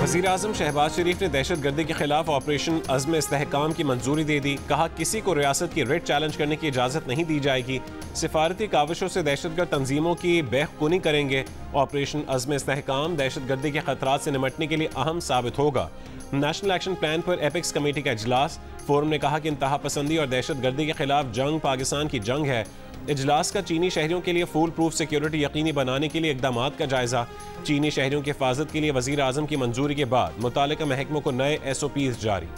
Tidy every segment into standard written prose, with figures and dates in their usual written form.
वज़ीर आज़म शहबाज शरीफ ने दहशत गर्दी के खिलाफ ऑपरेशन अज़्म इस्तेहकाम की मंजूरी दे दी। कहा, किसी को रियासत की रेड चैलेंज करने की इजाज़त नहीं दी जाएगी। सिफारती काविशों से दहशतगर्द तंजीमों की बेखुनी करेंगे। ऑपरेशन अज़्म इस्तेहकाम दहशत गर्दी के खतरात से निपटने के लिए अहम साबित होगा। नेशनल एक्शन प्लान पर एपिक्स कमेटी का इजलास। फोरम ने कहा कि इंतहा पसंदी और दहशत गर्दी के खिलाफ जंग पाकिस्तान की जंग है। इजलास का चीनी शहरियों के लिए फूल प्रूफ सिक्योरिटी यकीनी बनाने के लिए इकदाम का जायजा। चीनी शहरियों की हिफाजत के लिए वज़ीर आज़म की मंजूरी के बाद मुतालिका महकमों को नए SOPs जारी।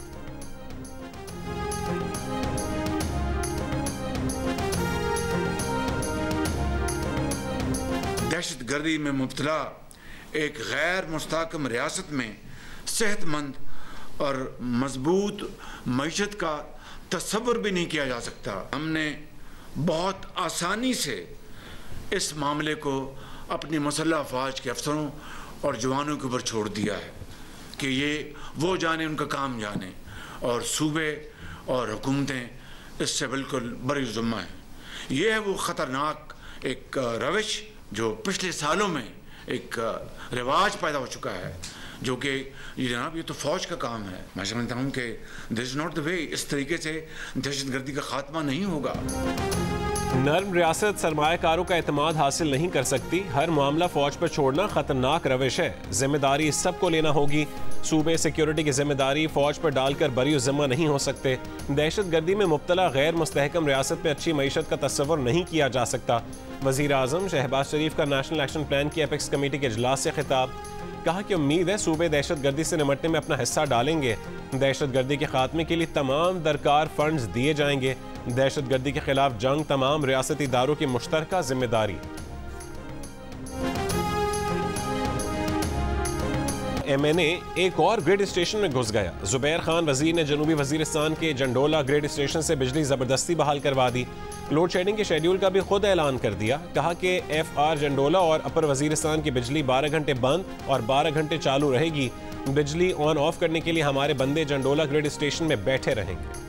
दहशत गर्दी में मुब्तला एक गैर मुस्तहकम रियासत में सेहतमंद और मजबूत मईशत का तस्वुर भी नहीं किया जा सकता। हमने बहुत आसानी से इस मामले को अपनी मुसल्लह अफवाज के अफसरों और जवानों के ऊपर छोड़ दिया है कि ये वो जाने, उनका काम जाने, और सूबे और हुकूमतें इससे बिल्कुल बरी ज़िम्मा हैं। ये है वो ख़तरनाक एक रविश जो पिछले सालों में एक रिवाज पैदा हो चुका है, जो कि जनाब ये तो फ़ौज का काम है। मैं समझता हूँ कि this is not the way. इस तरीके से दहशत गर्दी का खात्मा नहीं होगा। नर्म रियासत सरमायाकारों का एतमाद हासिल नहीं कर सकती। हर मामला फौज पर छोड़ना खतरनाक रविश है। जिम्मेदारी सबको लेना होगी। सूबे सिक्योरिटी की जिम्मेदारी फौज पर डालकर बरी ज़िम्मा नहीं हो सकते। दहशत गर्दी में मुब्तला गैर मुस्तहकम रियासत में अच्छी मईशत का तस्वुर नहीं किया जा सकता। वज़ीर आज़म शहबाज शरीफ का नेशनल एक्शन प्लान की एपिक्स कमेटी के इजलास से खिताब। कहा कि उम्मीद है सूबे दहशत गर्दी से निपटने में अपना हिस्सा डालेंगे। दहशत गर्दी के खात्मे के लिए तमाम दरकार फंड्स दिए जाएंगे। दहशत गर्दी के खिलाफ जंग तमाम रियासती इदारों की मुश्तरका जिम्मेदारी। MNA एक और ग्रिड स्टेशन में घुस गया। जुबैर खान वजीर ने जनूबी वजीरिस्तान के जंडोला ग्रिड स्टेशन से बिजली जबरदस्ती बहाल करवा दी। लोड शेडिंग के शेड्यूल का भी खुद ऐलान कर दिया। कहा कि FR जंडोला और अपर वजीरिस्तान की बिजली 12 घंटे बंद और 12 घंटे चालू रहेगी। बिजली ऑन ऑफ करने के लिए हमारे बंदे जंडोला ग्रिड स्टेशन में बैठे रहेंगे।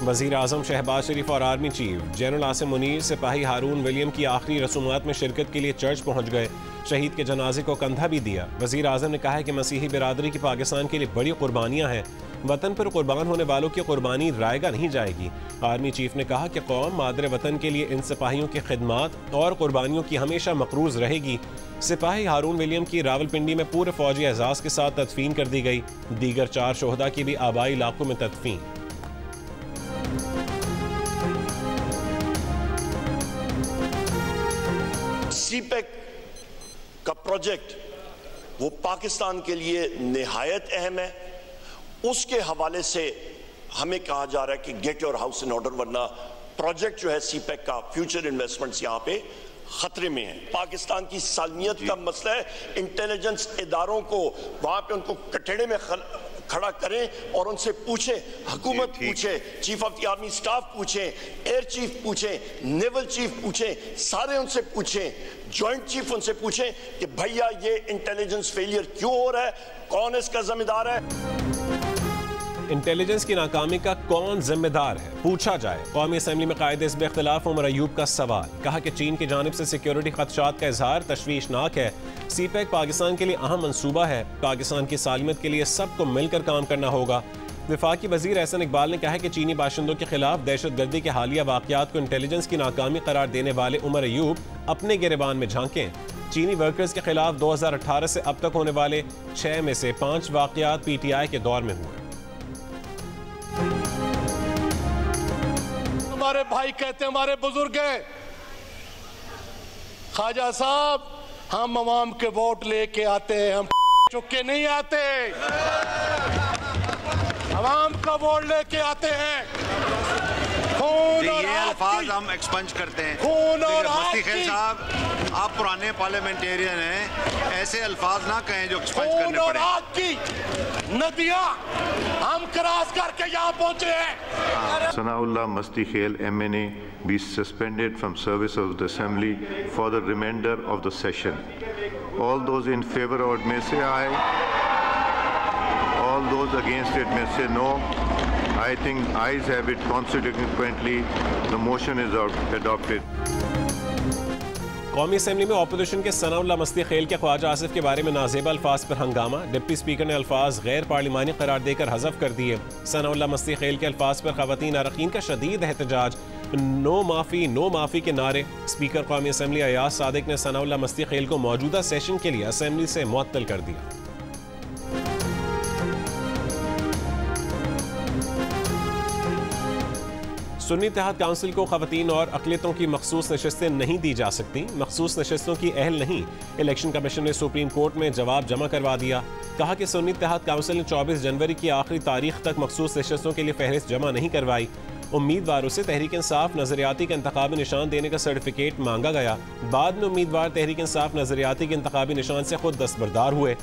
वज़ीर आज़म शहबाज शरीफ और army chief general Asim Munir सिपाही हारून विलियम की आखिरी रसूमात में शिरकत के लिए चर्च पहुँच गए। शहीद के जनाजे को कंधा भी दिया। वज़ीर आज़म ने कहा है कि मसीही बिरादरी की पाकिस्तान के लिए बड़ी कुर्बानियाँ हैं। वतन पर कुर्बान होने वालों की कुर्बानी रायगा नहीं जाएगी। आर्मी चीफ ने कहा कि कौम मादर वतन के लिए इन सिपाहियों की खिदमात और कुर्बानियों की हमेशा मकरूज़ रहेगी। सिपाही हारून विलियम की रावलपिंडी में पूरे फौजी एजाज़ के साथ तदफीन कर दी गई। दीगर 4 शोहदा की भी आबाई इलाकों में तदफीन। CPEC का प्रोजेक्ट वो पाकिस्तान के लिए निहायत अहम है। उसके हवाले से हमें कहा जा रहा है कि get your house in order, वरना प्रोजेक्ट जो है CPEC का फ्यूचर इन्वेस्टमेंट्स यहाँ पे खतरे में है। पाकिस्तान की सालमियत का मसला है। इंटेलिजेंस इदारों को वहां पे उनको कटड़े में खड़ा करें और उनसे पूछे, हुकूमत पूछे, chief of the army staff पूछे, एयर चीफ पूछे, नेवल चीफ पूछे, सारे उनसे पूछे, जॉइंट चीफ उनसे पूछे कि भैया ये इंटेलिजेंस फेलियर क्यों हो रहा है, कौन इसका जिम्मेदार है। इंटेलिजेंस की नाकामी का कौन जिम्मेदार है पूछा जाए। कौमी असम्बली में कायदे इस्बे इख्तिलाफ उमर अयूब का सवाल। कहा कि चीन की जानिब से सिक्योरिटी खदशात का इजहार तशवीशनाक है। CPEC पाकिस्तान के लिए अहम मनसूबा है। पाकिस्तान की सालमियत के लिए सबको मिलकर काम करना होगा। वफाकी वजीर एहसन इकबाल ने कहा है कि चीनी बाशिंदों के खिलाफ दहशत गर्दी के हालिया वाक़यात को इंटेलिजेंस की नाकामी करार देने वाले उमर अयूब अपने गिरबान में झांकें। चीनी वर्कर्स के खिलाफ 2018 से अब तक होने वाले 6 में से 5 वाक़यात PTI के दौर में हुए। हमारे भाई कहते हैं, हमारे बुजुर्ग हैं, ख्वाजा साहब हम अवाम के वोट लेके आते हैं, हम चुके नहीं आते, अवाम का वोट लेके आते हैं। खून और ये अल्फाज हम एक्सपंज करते हैं। खून और मुफ्ती खैर साहब, आप पुराने पार्लियामेंटेरियन हैं, ऐसे अल्फाज ना कहें जो एक्सपंज करने पड़े। आग की नदियां हम क्रॉस करके यहाँ पहुंचे हैं। Sanaullah Masti Khail MNA be suspended from service of the assembly for the remainder of the session. All those in favor of it may say aye. All those against it may say no. I think ayes have it. Consequently, the motion is adopted. कौमी assembly में opposition के सनाउल्लाह मस्ती खेल के ख्वाजा आसिफ के बारे में नाजेबा अल्फाज पर हंगामा। डिप्टी स्पीकर ने अल्फाज गैर पार्लिमानी करार देकर हज़फ कर दिए। सनाउल्लाह मस्ती खेल के अल्फाज पर ख़वातीन अरकान का शदीद एहतजाज। नो माफ़ी के नारे। स्पीकर कौमी असेंबली अयाज सादिक ने सनाउल्लाह मस्ती खेल को मौजूदा सेशन के लिए असेंबली से मुअत्तल कर दिया। सुन्नी इत्तेहाद काउंसिल को ख़वातीन और अक़लियतों की मखसूस नशस्तें नहीं दी जा सकती। मखसूस नशस्तों की अहल नहीं। इलेक्शन कमीशन ने सुप्रीम कोर्ट में जवाब जमा करवा दिया। कहा कि सुन्नी इत्तेहाद काउंसिल ने 24 जनवरी की आखिरी तारीख तक मखसूस नशस्तों के लिए फहरिस्त जमा नहीं करवाई। उम्मीदवारों से तहरीक इंसाफ नजरियाती का इंतखाबी निशान देने का सर्टिफिकेट मांगा गया। बाद में उम्मीदवार तहरीक इंसाफ नजरियाती के इंतखाबी निशान से खुद दस्तबरदार हुए।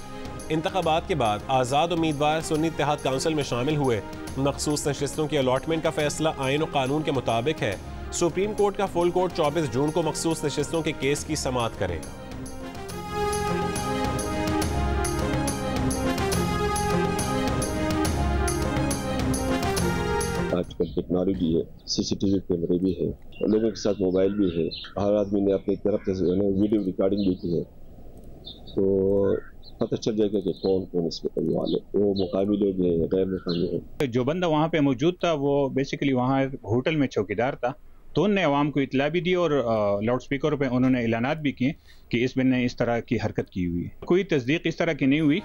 इंतखाबात के बाद आज़ाद उम्मीदवार सुन्नी इत्तेहाद काउंसिल में शामिल हुए। मखसूस नशस्तों की अलॉटमेंट का फैसला आईन और कानून के मुताबिक है। सुप्रीम कोर्ट का फुल कोर्ट 24 जून को मखसूस नशस्तों के केस की समाअत करेगा। आजकल टेक्नोलॉजी है, सीसीटीवी कैमरे भी है, लोगों के साथ मोबाइल भी है, हर आदमी ने अपनी तरफ से वीडियो रिकॉर्डिंग भी की है, तो पता चल जाएगा कि कौन कौन इसमें करने वाले, वो मुकामी लोग हैं, गैर मुकामी हैं। जो बंदा वहाँ पे मौजूद था वो बेसिकली वहाँ होटल में चौकीदार था, तो उनने अवाम को इतला भी दी और लाउड स्पीकर पे उन्होंने ऐलानात भी किए कि इस बंदे ने इस तरह की हरकत की हुई है। कोई तस्दीक इस तरह की नहीं हुई।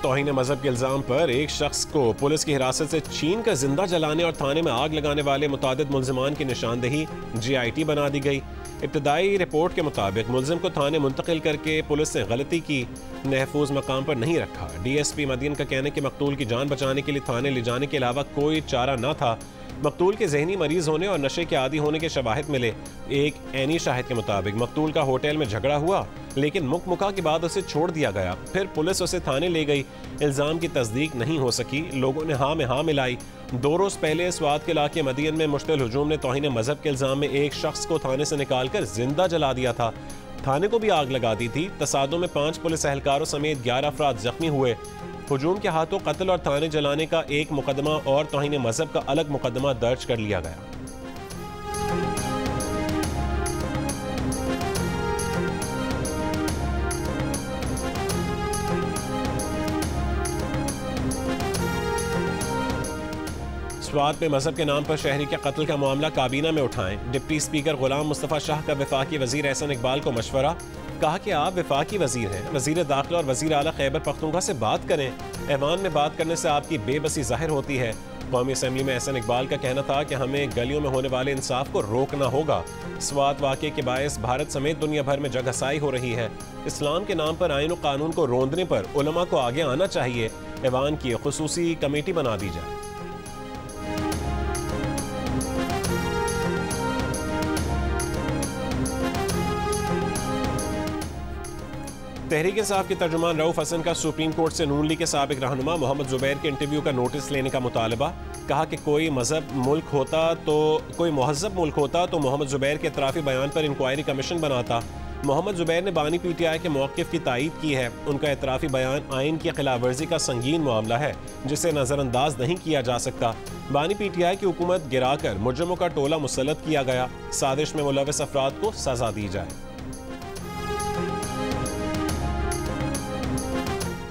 तौहीन मजहब के इल्जाम पर एक शख्स को पुलिस की हिरासत से छीन कर जिंदा जलाने और थाने में आग लगाने वाले मुतादिद मुल्जिमान की निशानदेही GIT बना दी गई। इब्तदाई रिपोर्ट के मुताबिक मुल्जिम को थाने मुंतकिल करके पुलिस ने गलती की, महफूज मकाम पर नहीं रखा। DSP मदीन का कहना है कि मकतूल की जान बचाने के लिए थाने ले जाने के अलावा कोई चारा न था। मकतूल के जहनी मरीज होने और नशे के आदी होने के शवाहिद मिले। एक ऐनी शाहिद के मुताबिक मकतूल का होटल में झगड़ा हुआ, लेकिन मुकमुका के बाद उसे छोड़ दिया गया। फिर पुलिस उसे थाने ले गई। इल्ज़ाम की तस्दीक नहीं हो सकी। लोगों ने हाँ में हाँ मिलाई। 2 रोज़ पहले स्वात के इलाके मदीन में मुश्तिल हुजूम ने तौहीन मजहब के इल्ज़ाम में एक शख्स को थाने से निकालकर जिंदा जला दिया था। थाने को भी आग लगा दी थी। तसादुम में 5 पुलिस एहलकारों समेत 11 अफराद जख्मी हुए। हुजूम के हाथों कत्ल और थाने जलाने का एक मुकदमा और तौहीन मजहब का अलग मुकदमा दर्ज कर लिया गया। स्वात में मजहब के नाम पर शहरी के कत्ल का मामला काबीना में उठाएं। डिप्टी स्पीकर गुलाम मुस्तफ़ा शाह का वफाकी वजीर एहसन इकबाल को मशवरा। कहा कि आप वफाकी वजीर हैं, वजीर दाखिला और वजीर आला खैबर पख्तूनख्वा से बात करें। ऐवान में बात करने से आपकी बेबसी जाहिर होती है। कौमी असेंबली में एहसन इकबाल का कहना था कि हमें गलियों में होने वाले इंसाफ को रोकना होगा। स्वात वाक़े के बायस भारत समेत दुनिया भर में जगहसाई हो रही है। इस्लाम के नाम पर आईन और कानून को रोंदने पर उलमा को आगे आना चाहिए। ऐवान की खुसूसी कमेटी बना दी जाए। तहरीक इंसाफ के तर्जुमान रऊफ हसन का सुप्रीम कोर्ट से नून लीग के साबिक रहनुमा मोहम्मद जुबैर के इंटरव्यू का नोटिस लेने का मुतालबा। कहा कि कोई महज़ब मुल्क होता तो मोहम्मद जुबैर के इतराफ़ी बयान पर इंक्वायरी कमीशन बनाता। मोहम्मद जुबैर ने बानी PTI के मौक़िफ़ की तायीद की है। उनका इतराफ़ी बयान आइन की खिलाफ वर्जी का संगीन मामला है जिसे नज़रअंदाज नहीं किया जा सकता। बानी PTI की हुकूमत गिराकर मुजरिमों का टोला मुसल्लत किया गया। साजिश में मुलव्वस अफराद को सज़ा दी जाए।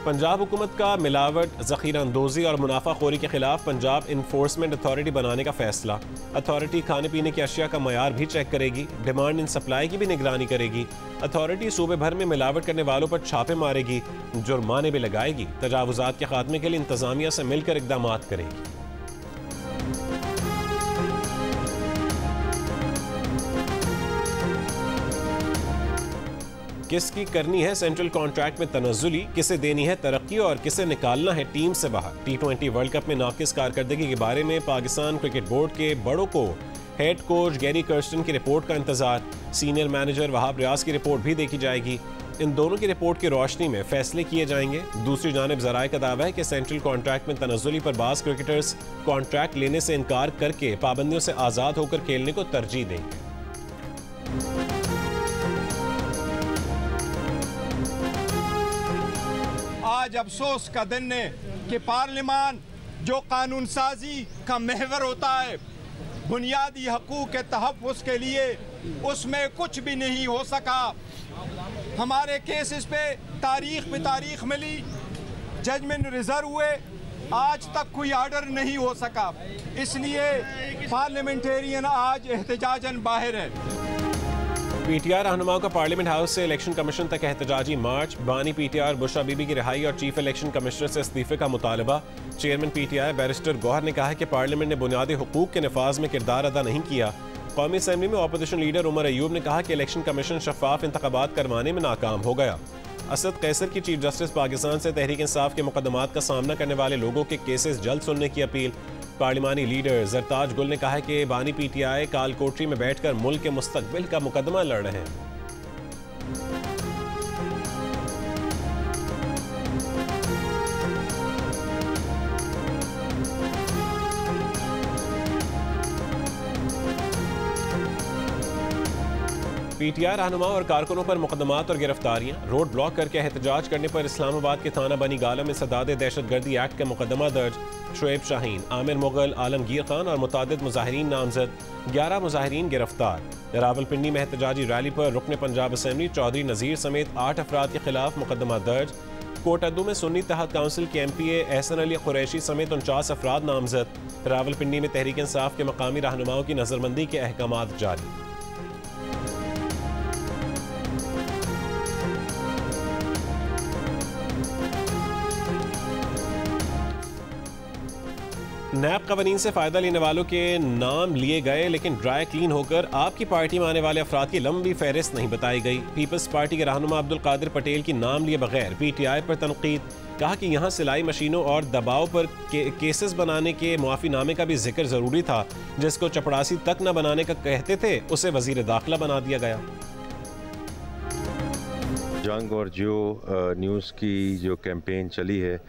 पंजाब हुकूमत का मिलावट, ज़ख़ीरा अंदोज़ी और मुनाफाखोरी के खिलाफ पंजाब इन्फोर्समेंट अथॉरिटी बनाने का फैसला। अथॉरिटी खाने पीने की अशिया का मयार भी चेक करेगी, डिमांड इन सप्लाई की भी निगरानी करेगी। अथॉरिटी सूबे भर में मिलावट करने वालों पर छापे मारेगी, जुर्माने भी लगाएगी। तजावुज़ात के खात्मे के लिए इंतज़ामिया से मिलकर इक़दाम करेगी। किसकी करनी है सेंट्रल कॉन्ट्रैक्ट में तनज़्ज़ुली, किसे देनी है तरक्की और किसे निकालना है टीम से बाहर। T20 वर्ल्ड कप में नाकिस कारकर्दगी के बारे में पाकिस्तान क्रिकेट बोर्ड के बड़ों को हेड कोच गैरी कर्स्टन की रिपोर्ट का इंतजार। सीनियर मैनेजर वहाब रियाज की रिपोर्ट भी देखी जाएगी। इन दोनों की रिपोर्ट की रोशनी में फैसले किए जाएंगे। दूसरी जानिब ज़राए का दावा है कि सेंट्रल कॉन्ट्रैक्ट में तनज़्ज़ुली पर बाज़ क्रिकेटर्स कॉन्ट्रैक्ट लेने से इनकार करके पाबंदियों से आज़ाद होकर खेलने को तरजीह देंगे। आज अफसोस का दिन है कि पार्लियामान जो कानून साजी का महवर होता है, बुनियादी हकूक़ के तहफ़्फ़ुज़ के लिए, उसमें कुछ भी नहीं हो सका। हमारे केसेस पे तारीख मिली, जजमेंट रिजर्व हुए, आज तक कोई ऑर्डर नहीं हो सका। इसलिए पार्लियामेंटेरियन आज एहतजाजन बाहर है। पीटीआर रहनुमाओं का पार्लियामेंट हाउस से इलेक्शन कमीशन तक एहतजाजी मार्च। बानी पीटीआर बुशरा बीबी की रिहाई और चीफ इलेक्शन कमिश्नर से इस्तीफे का मुतालबा। चेयरमैन पीटीआई बैरिस्टर गौहर ने कहा है कि पार्लियामेंट ने बुनियादी हुकूक के नफाज में किरदार अदा नहीं किया। कौमी असम्बली में अपोजिशन लीडर उमर अयूब ने कहा कि इलेक्शन कमीशन शफाफ इंतखाबात करवाने में नाकाम हो गया। असद कैसर की चीफ जस्टिस पाकिस्तान से तहरीक इंसाफ के मुकदमात का सामना करने वाले लोगों के केसेस जल्द सुनने की अपील। पार्लिमानी लीडर जरताज गुल ने कहा है कि बानी पीटीआई कालकोठरी में बैठकर मुल्क के मुस्तकबिल का मुकदमा लड़ रहे हैं। पीटीआई रहनुमा और कारकुनों पर मुकदमात और गिरफ्तारियां। रोड ब्लॉक करके एहतजाज करने पर इस्लामाबाद के थाना बनी गाला में सदादे दहशतगर्दी एक्ट का मुकदमा दर्ज। शुएब शाहीन, आमिर मुगल, आलमगीर खान और मुतादिद मुजाहिरीन नामजद। 11 मुजाहिरीन गिरफ्तार। रावलपिंडी में एहतजाजी रैली पर रुकन पंजाब असम्बली चौधरी नज़ीर समेत 8 अफराद के खिलाफ मुकदमा दर्ज। कोटअद्दू में सुन्नी तहत काउंसिल के MPA एहसन अली कुरैशी समेत 49 अफराद नामजद। रावलपिंडी में तहरीक इंसाफ के मकामी रहनुमाओं की नजरबंदी के अहकामात जारी। नैब कवानीन से फ़ायदा लेने वालों के नाम लिए गए, लेकिन ड्राई क्लीन होकर आपकी पार्टी में आने वाले अफराद की लंबी फहरिस्त नहीं बताई गई। पीपल्स पार्टी के रहनुमा अब्दुल कादिर पटेल की नाम लिए बगैर PTI पर तनकीद। कहा कि यहाँ सिलाई मशीनों और दबाव पर केसेस बनाने के मुआफ़ीनामे का भी जिक्र ज़रूरी था। जिसको चपड़ासी तक न बनाने का कहते थे, उसे वज़ीर दाखिला बना दिया गया। जंग और जियो न्यूज़ की जो कैंपेन चली है,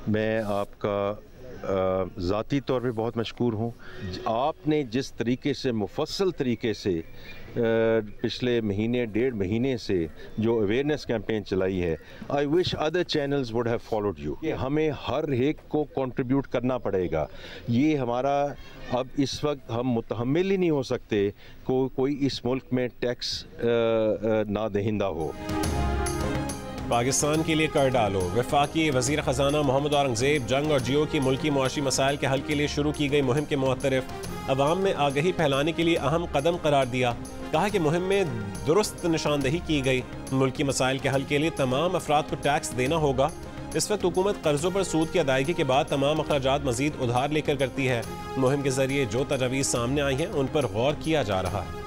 मैं आपका ज़ाती तौर पे बहुत मशकूर हूँ। आपने जिस तरीके से मुफस्सल तरीके से पिछले महीने 1.5 महीने से जो अवेयरनेस कैंपेन चलाई है, I wish other channels would have followed you. हमें हर एक को कंट्रीब्यूट करना पड़ेगा। ये हमारा अब इस वक्त हम मुतहम्मिल ही नहीं हो सकते कोई इस मुल्क में टैक्स ना दहिंदा हो। पाकिस्तान के लिए कर डालो। वफाकी वज़ीर ख़जाना मोहम्मद औरंगज़ेब जंग और जियो की मुल्की मुआशी मसाइल के हल के लिए शुरू की गई मुहिम के मुअत्तरिफ। अवाम में आगही फैलाने के लिए अहम कदम करार दिया। कहा कि मुहिम में दुरुस्त निशानदही की गई। मुल्की मसाइल के हल के लिए तमाम अफराद को टैक्स देना होगा। इस वक्त हुकूमत कर्जों पर सूद की अदायगी के बाद तमाम अखराजात मजीद उधार लेकर करती है। मुहिम के जरिए जो तजावीज़ सामने आई हैं, उन पर गौर किया जा रहा है।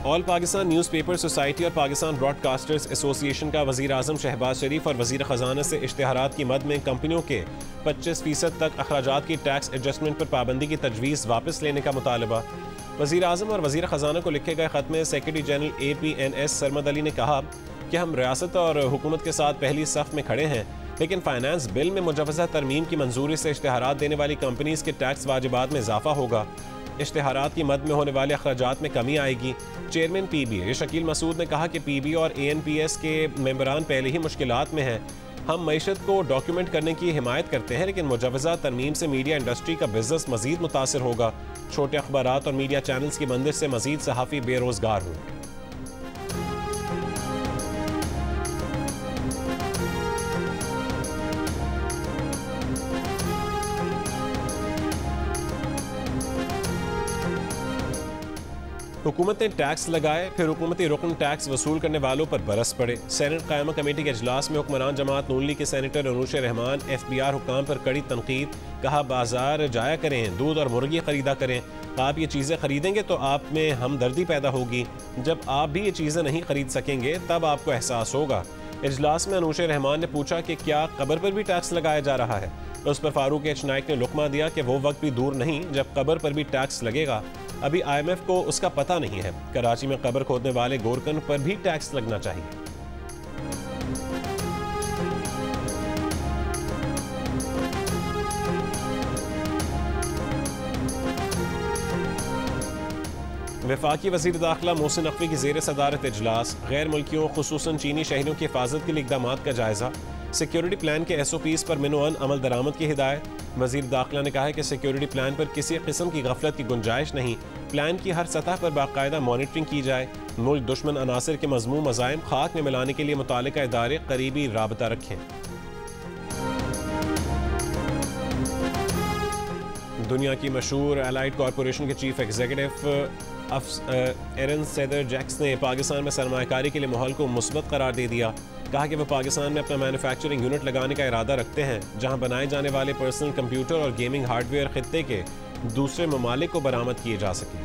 ऑल पाकिस्तान न्यूज़पेपर सोसाइटी और पाकिस्तान ब्रॉडकास्टर्स एसोसिएशन का वज़ीर आज़म शहबाज शरीफ और वज़ीर ख़जाना से इश्तिहारात की मद में कंपनियों के 25% तक अखराजात की टैक्स एडजस्टमेंट पर पाबंदी की तजवीज़ वापस लेने का मुतालबा। वज़ीर आज़म और वज़ीर ख़जाना को लिखे गए ख़त में secretary general APNS Sarmad Ali ने कहा कि हम रियासत और हुकूमत के साथ पहली सफ़ में खड़े हैं, लेकिन फाइनेंस बिल में मुजवज़ा तरमीम की मंजूरी से इश्तिहारात देने वाली कंपनीज़ के टैक्स वाजिबात में इजाफा होगा। इश्तिहारात की मद में होने वाले अखराजात में कमी आएगी। चेयरमैन PBA शकील मसूद ने कहा कि PB और ANPS के मेंबरान पहले ही मुश्किलात में हैं। हम मईशत को डॉक्यूमेंट करने की हिमायत करते हैं, लेकिन मुजवज़ा तरमीम से मीडिया इंडस्ट्री का बिजनेस मजीद मुतासर होगा। छोटे अखबारात और मीडिया चैनल्स की बंदिश से मजीद सहाफ़ी बेरोज़गार होंगे। हुकूमत ने टैक्स लगाए, फिर हुकूमती रुकन टैक्स वसूल करने वालों पर बरस पड़े। सेनेट क़यामा कमेटी के अजलास में हुक्मरान जमात नून लीग के सेनेटर अनूश रहमान FBR हुकाम पर कड़ी तनकीद। कहा बाजार जाया करें, दूध और मुर्गी खरीदा करें। आप ये चीज़ें खरीदेंगे तो आप में हमदर्दी पैदा होगी। जब आप भी ये चीज़ें नहीं खरीद सकेंगे तब आपको एहसास होगा। इजलास में अनूश रहमान ने पूछा कि क्या कब्र पर भी टैक्स लगाया जा रहा है। उस पर फारूक H नाइक ने लुकमा दिया कि वो वक्त भी दूर नहीं जब कब्र पर भी टैक्स लगेगा। अभी IMF को उसका पता नहीं है। कराची में कब्र खोदने वाले गोरकन पर भी टैक्स लगना चाहिए। वफाकी वज़ीर दाखिला मोहसिन नकवी की ज़ेर सदारत इजलास, गैर मुल्कियों खुसूसन चीनी शहरियों की हिफाजत के लिए इक़दाम का जायज़ा। सिक्योरिटी प्लान के SOPs पर मिनोअन अमल दरामद की हिदायत। वज़ीर दाखिला ने कहा है कि सिक्योरिटी प्लान पर किसी किस्म की गफलत की गुंजाइश नहीं, प्लान की हर सतह पर बाकायदा मॉनिटरिंग की जाए। मुल्क दुश्मन अनासर के मज़मूम मज़ाइम खाक में मिलाने के लिए मुतालिका इदारे करीबी राबता रखें। दुनिया की मशहूर एलाइड कॉरपोरेशन के चीफ एग्जीक्यूटिव एरन सेदर जैक्स ने पाकिस्तान में सरमायाकारी के लिए माहौल को मुस्बत करार दे दिया। कहा कि वह पाकिस्तान में अपना मैन्युफैक्चरिंग यूनिट लगाने का इरादा रखते हैं, जहां बनाए जाने वाले पर्सनल कंप्यूटर और गेमिंग हार्डवेयर खित्ते के दूसरे ममालिक को बरामद किए जा सकें।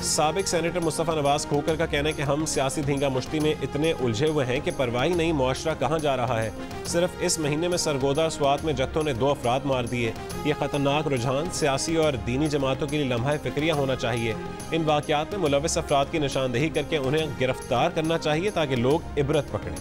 साबिक सेनेटर मुस्तफ़ा नवाज खोकर का कहना है कि हम सियासी धींगा मुश्ती में इतने उलझे हुए हैं कि परवाह ही नहीं मुआशरा कहाँ जा रहा है। सिर्फ इस महीने में सरगोदा स्वात में जत्थों ने 2 अफराद मार दिए। ये खतरनाक रुझान सियासी और दीनी जमातों के लिए लम्हा फिक्रिया होना चाहिए। इन वाक़यात में मुलविस अफराद की निशानदेही करके उन्हें गिरफ्तार करना चाहिए ताकि लोग इबरत पकड़ें।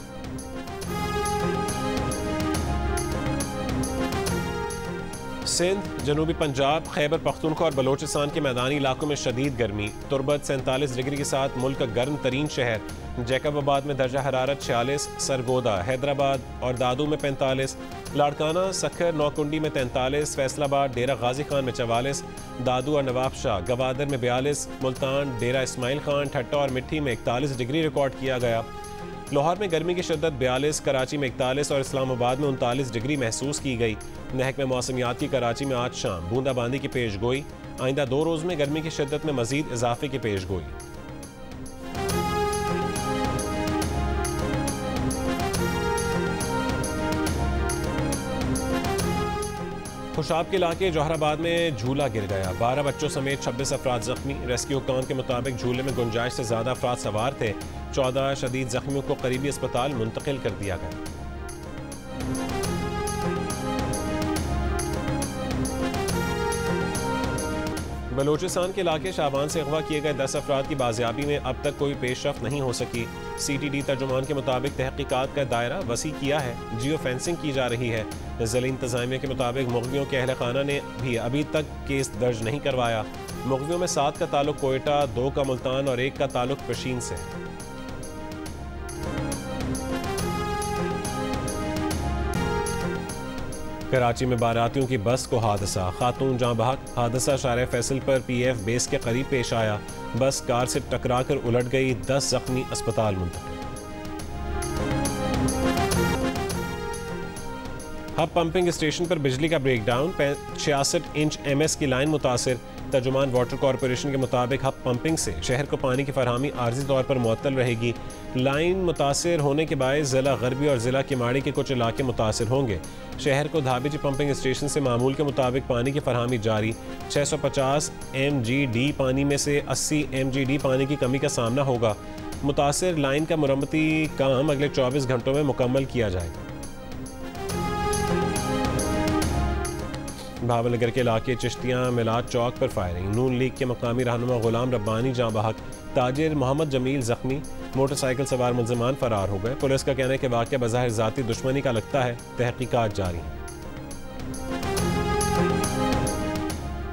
सिंध, जनूबी पंजाब, खैबर पख्तूनख्वा और बलोचिस्तान के मैदानी इलाकों में शदीद गर्मी। तुर्बत 47 डिग्री के साथ मुल्क का गर्म तरीन शहर। जैकबाबाद में दर्जा हरारत 46, सरगोदा, हैदराबाद और दादू में 45, लाड़काना, सखर, नौकुंडी में 43, फैसलाबाद, डेरा गाजी खान में 44, दादू और नवाबशाह, गवादर में 42, मुल्तान, डेरा इस्माइल खान, ठट्टा और मिट्टी में 41 डिग्री रिकॉर्ड किया गया। लाहौर में गर्मी की शिद्दत 42, कराची में 41 और इस्लामाबाद में 39 डिग्री महसूस की गई। महकमे मौसमियात की कराची में आज शाम बूंदाबांदी की पेश गोई। आइंदा 2 रोज़ में गर्मी की शिद्दत में मजीद इजाफे की पेश गोई। खुशाब के इलाके जौहराबाद में झूला गिर गया, 12 बच्चों समेत 26 अफराद जख्मी। रेस्क्यू हुक्काम के मुताबिक झूले में गुंजाइश से ज्यादा अफराद सवार थे। 14 शदीद जख्मियों को करीबी अस्पताल मुंतकिल कर दिया गया। बलोचिस्तान के इलाके शाबान से अगवा किए गए 10 अफराद की बाजियाबी में अब तक कोई पेशरफ नहीं हो सकी। CTD तर्जुमान के मुताबिक तहकीकात का दायरा वसी किया है, जियो फेंसिंग की जा रही है। ज़िला इंतज़ामिया के मुताबिक मुग़वियों के अहल खाना ने भी अभी तक केस दर्ज नहीं करवाया। मुग़वियों में 7 का ताल्लुक कोयटा, 2 का मुल्तान और 1 का ताल्लुक पशीन से है। कराची में बारातियों की बस को हादसा, खातून जाँ बहक। हादसा शारे फैसल पर PF बेस के करीब पेश आया। बस कार से टकरा कर उलट गई, 10 जख्मी अस्पताल मुंतकिल। हब पंपिंग स्टेशन पर बिजली का ब्रेकडाउन, 66 इंच MS की लाइन मुतासिर। तर्जुमान वाटर कॉरपोरेशन के मुताबिक हब पंपिंग से शहर को पानी की फरहमी आर्जी तौर पर मुअत्तल रहेगी। लाइन मुतासिर होने के बायस ज़िला गरबी और ज़िला किमाड़ी के कुछ इलाके मुतासिर होंगे। शहर को धाबीजी पंपिंग स्टेशन से मामूल के मुताबिक पानी की फरहमी जारी। 650 MGD पानी में से 80 MGD पानी की कमी का सामना होगा। मुतासिर लाइन का मुरम्मती काम अगले 24 घंटों में मुकम्मल किया जाएगा। भावनगर के इलाके चिश्तियाँ मिलाद चौक पर फायरिंग, नून लीग के मकामी रहनुमा गुलाम रब्बानी जाँ बहक, ताजिर मोहम्मद जमील जख्मी, मोटरसाइकिल सवार मुलजमान फरार हो गए। पुलिस का कहना है कि वाक़या बज़ाहिर ज़ाती दुश्मनी का लगता है, तहकीकात जारी है।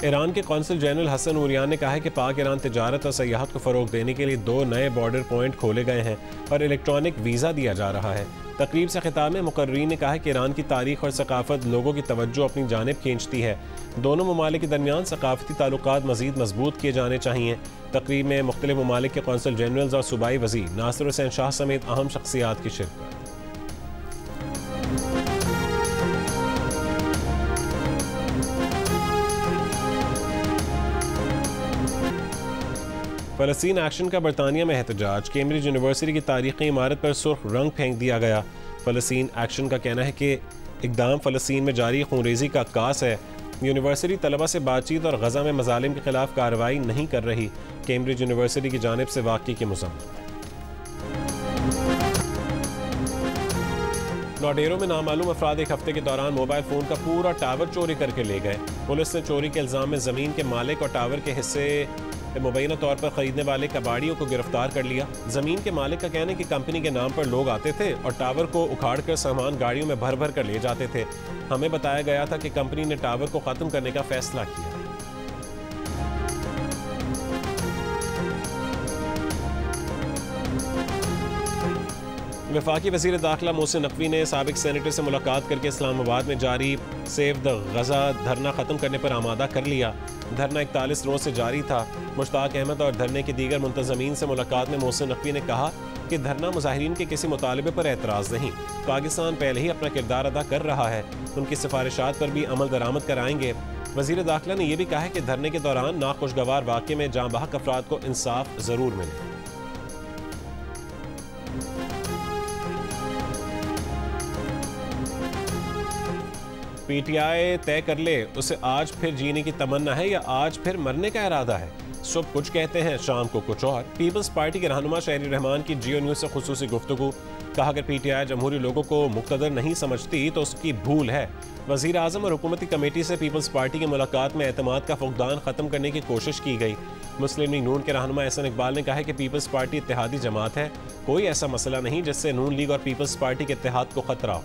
ईरान के कौंसल जनरल हसन उरियान ने कहा है कि पाक ईरान तिजारत और सयाहत को फ़रोग देने के लिए 2 नए बॉर्डर पॉइंट खोले गए हैं और इलेक्ट्रॉनिक वीज़ा दिया जा रहा है। तकरीब से खिताब में मुकर्रीन ने कहा है कि ईरान की तारीख और सकाफत लोगों की तवज्जो अपनी जानिब खींचती है। दोनों ममालिक के दरमियान सकाफती ताल्लुकात मज़ीद मजबूत किए जाने चाहिए। तकरीब में मुख्तलिफ ममालिक के कौंसल जनरल्स और सूबाई वज़ीर नासिर हुसैन शाह समेत अहम शख्सियात की शिरकत। फ़लस्तीन एक्शन का बरतानिया में एहतजाज, कैम्ब्रिज यूनिवर्सिटी की तारीखी इमारत पर सुर्ख रंग फेंक दिया गया। फ़लस्तीन एक्शन का कहना है कि इक़दाम फ़लस्तीन में जारी खूनरेज़ी का अक्कास है। यूनिवर्सिटी तलबा से बातचीत और गज़ा में मज़ालिम के खिलाफ कार्रवाई नहीं कर रही। कैम्ब्रिज यूनिवर्सिटी की जानिब से वाक़ई की मज़म्मत। नौडेरो में नामालूम अफराद एक हफ्ते के दौरान मोबाइल फ़ोन का पूरा टावर चोरी करके ले गए। पुलिस ने चोरी के इल्ज़ाम में ज़मीन के मालिक और टावर के हिस्से मुबैना तौर पर खरीदने वाले कबाड़ियों को गिरफ्तार कर लिया। जमीन के मालिक का कहना है कि कंपनी के नाम पर लोग आते थे और टावर को उखाड़कर सामान गाड़ियों में भर भर कर ले जाते थे। हमें बताया गया था कि कंपनी ने टावर को खत्म करने का फैसला किया। वफाकी वज़ीर दाखिला मोहसिन नकवी ने साबिक सेनेटर से मुलाकात करके इस्लामाबाद में जारी सेव द गज़ा धरना ख़त्म करने पर आमादा कर लिया। धरना 41 रोज़ से जारी था। मुश्ताक अहमद और धरने के दीगर मुंतज़मीन से मुलाकात में मोहसिन नकवी ने कहा कि धरना मुजाहिरीन के किसी मुतालबे पर एतराज़ नहीं, पाकिस्तान पहले ही अपना किरदार अदा कर रहा है, उनकी सिफारिशात पर भी अमल दरामद कराएंगे। वज़ीर दाखिला ने यह भी कहा है कि धरने के दौरान नाखुशगवार वाक़े में जाँ बहक अफराद को इंसाफ ज़रूर मिले। पीटीआई तय कर ले उसे आज फिर जीने की तमन्ना है या आज फिर मरने का इरादा है। सुबह कुछ कहते हैं, शाम को कुछ और। पीपल्स पार्टी के रहनुमा शहरी रहमान की जियो न्यूज़ से खुसूसी गुफ्तगू। कहा अगर पीटीआई जमहूरी लोगों को मुक्तदर नहीं समझती तो उसकी भूल है। वज़ीर आज़म और हुकूमती कमेटी से पीपल्स पार्टी की मुलाकात में एतमाद का फुकदान ख़त्म करने की कोशिश की गई। मुस्लिम लीग नून के रहनुमा एहसन इकबाल ने कहा है कि पीपल्स पार्टी इत्तेहादी जमात है, कोई ऐसा मसला नहीं जिससे नून लीग और पीपल्स पार्टी के इत्तेहाद को खतरा हो।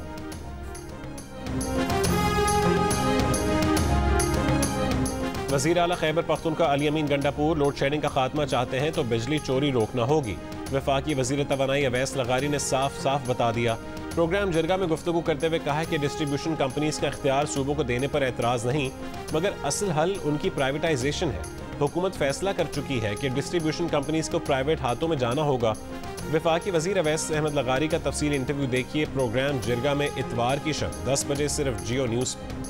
वज़ीर आला खैबर पख्तूनख्वा अली अमीन गंडापुर लोड शेडिंग का खात्मा चाहते हैं तो बिजली चोरी रोकना होगी। वफाकी वज़ीर तवानाई अवैस लगारी ने साफ साफ बता दिया। प्रोग्राम जिरगा में गुफ्तगू करते हुए कहा कि डिस्ट्रीब्यूशन कंपनीज का इख्तियार सूबों को देने पर एतराज़ नहीं, मगर असल हल उनकी प्राइवेटाइजेशन है। हुकूमत फैसला कर चुकी है कि डिस्ट्रीब्यूशन कंपनीज को प्राइवेट हाथों में जाना होगा। वफाकी वज़ीर अवैस अहमद लगारी का तफसीली इंटरव्यू देखिए प्रोग्राम जिरगा में इतवार की शब 10 बजे सिर्फ जियो न्यूज़ पर।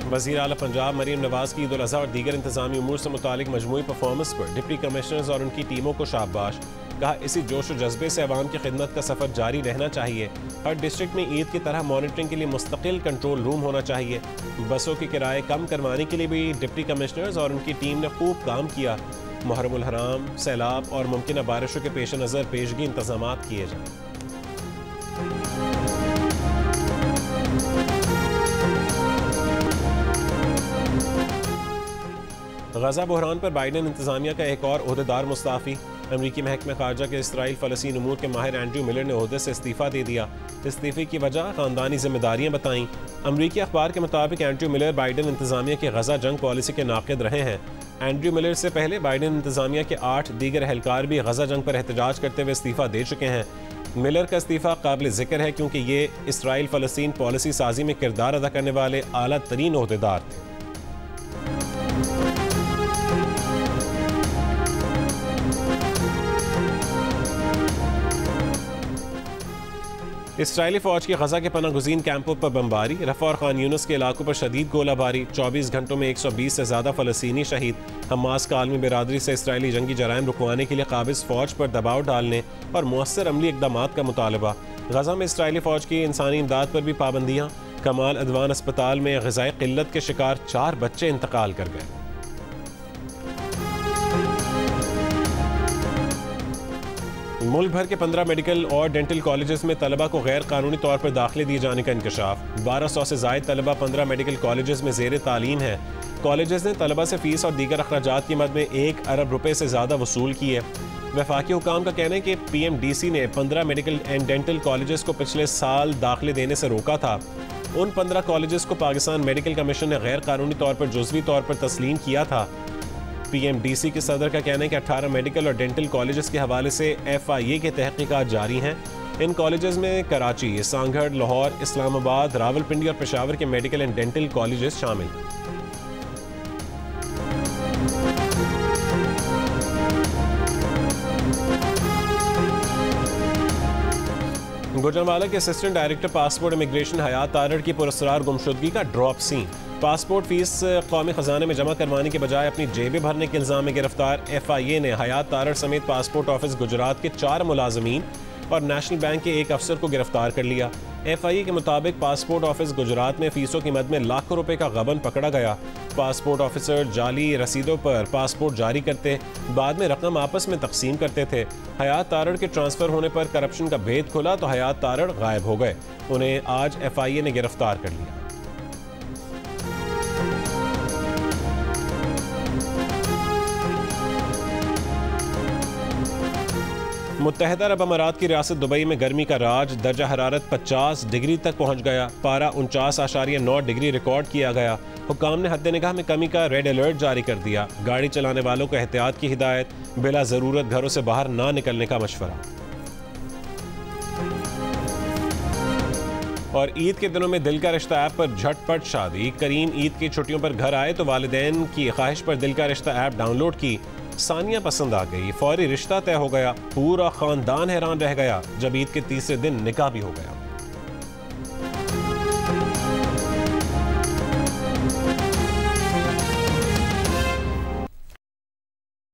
वज़ीर आला पंजाब मरीम नवाज की ईद उल अज़हा और दीगर इंतजामी उमूर से मुतालिक मजमूई परफॉर्मेंस पर डिप्टी कमिश्नर्स और उनकी टीमों को शाबाश। कहा इसी जोश और जज्बे से अवाम की खिदमत का सफ़र जारी रहना चाहिए। हर डिस्ट्रिक्ट में ईद की तरह मॉनिटरिंग के लिए मुस्तकिल कंट्रोल रूम होना चाहिए। बसों के किराए कम करवाने के लिए भी डिप्टी कमिश्नर्स और उनकी टीम ने खूब काम किया। मुहर्रम उल हराम, सैलाब और मुमकिन बारिशों के पेश नज़र पेशगी इंतजाम किए जाए। गजा बहरान पर बाइडन इंतजामिया का एक और ओहदेदार मुस्ताफ़ी। अमरीकी महकमे खारजा के इसराइल फ़लस्तीन उमूर के माहिर एंड्रयू मिलर ने ओहदे से इस्तीफ़ा दे दिया। इस्तीफ़े की वजह ख़ानदानी जिम्मेदारियाँ बताईं। अमरीकी अखबार के मुताबिक एंड्रयू मिलर बाइडन इंतजामिया की गजा जंग पॉलिसी के नाक़िद रहे हैं। एंड्रयू मिलर से पहले बाइडन इंतजामिया के 8 दीगर अहलकार भी गजा जंग पर एहतजाज करते हुए इस्तीफ़ा दे चुके हैं। मिलर का इस्तीफ़ा काबिल ज़िक्र है क्योंकि ये इसराइल फ़लस्तीन पॉलिसी साजी में किरदार अदा करने वाले आला तरीन ओहदेदार थे। इसराइली फ़ौज की गजा के पनाह गुज़ीन कैंपों पर बमबारी। रफ़ा और खान यूनुस के इलाकों पर शदीद गोलाबारी। 24 घंटों में 120 से ज़्यादा फ़लस्तीनी शहीद। हमास का आलमी बिरादरी से इसराइली जंगी जराइम रुकवाने के लिए काबिज़ फ़ौज पर दबाव डालने और मुअस्सर अमली इक़दामात का मुतालबा। गजा में इसराइली फ़ौज की इंसानी इमदाद पर भी पाबंदियाँ। कमाल अदवान अस्पताल में ग़िज़ाई क़िल्लत के शिकार 4 बच्चे इंतकाल कर गए। मुल्क भर के 15 मेडिकल और डेंटल कॉलेजेस में तलबा को गैर कानूनी तौर पर दाखिले दिए जाने का इंकशाफ। 1200 से ज़ायद तलबा 15 मेडिकल कॉलेजेस में ज़ेर तालीम है। कॉलेजेस ने तलबा से फ़ीस और दीगर अखराजात की मद में 1 अरब रुपए से ज़्यादा वसूल किए। वफाकी हुकाम का कहना है कि PMDC ने 15 मेडिकल एंड डेंटल कॉलेजेस को पिछले साल दाखिले देने से रोका था। उन 15 कॉलेजेस को पाकिस्तान मेडिकल कमीशन ने गैर कानूनी तौर पर जुज़वी तौर पर तस्लीम किया था। PMDC के सदर का कहना है कि 18 मेडिकल और डेंटल कॉलेजेस के हवाले से FIA के तहकीकात जारी हैं। इन कॉलेजेस में कराची, सांगढ़, लाहौर, इस्लामाबाद, रावलपिंडी और पेशावर के मेडिकल एंड डेंटल कॉलेजेस शामिल हैं। गुजरांवाला के असिस्टेंट डायरेक्टर पासपोर्ट इमिग्रेशन हयात तारड़ की पुरस्कार गुमशुदगी का ड्रॉप सीन। पासपोर्ट फीस कौमी खजाने में जमा करवाने के बजाय अपनी जेबें भरने के इल्ज़ाम में गिरफ्तार FIA ने हयात तारड़ समेत पासपोर्ट ऑफिस गुजरात के 4 मुलाजमीन और नेशनल बैंक के 1 अफसर को गिरफ्तार कर लिया। FIA के मुताबिक पासपोर्ट ऑफिस गुजरात में फीसों की मद में लाखों रुपए का गबन पकड़ा गया। पासपोर्ट ऑफिसर जाली रसीदों पर पासपोर्ट जारी करते, बाद में रकम आपस में तकसीम करते थे। हयात तारड़ के ट्रांसफ़र होने पर करप्शन का भेद खुला तो हयात तारड़ गायब हो गए। उन्हें आज FIA ने गिरफ्तार कर लिया। मुत्तहदा अरब अमारात की रियासत दुबई में गर्मी का राज, दर्जा हरारत 50 डिग्री तक पहुंच गया। पारा 49.9 डिग्री रिकॉर्ड किया गया। हुक्काम ने हद्द निगाह में कमी का रेड अलर्ट जारी कर दिया। गाड़ी चलाने वालों को एहतियात की हिदायत, बिला ज़रूरत घरों से बाहर ना निकलने का मशवरा। और ईद के दिनों में दिल का रिश्ता ऐप पर झटपट शादी। करीम ईद की छुट्टियों पर घर आए तो वालिदैन की ख्वाहिश पर दिल का रिश्ता ऐप डाउनलोड की। सानिया पसंद आ गई, फौरी रिश्ता तय हो गया। पूरा खानदान हैरान रह गया जब ईद के तीसरे दिन निकाह भी हो गया।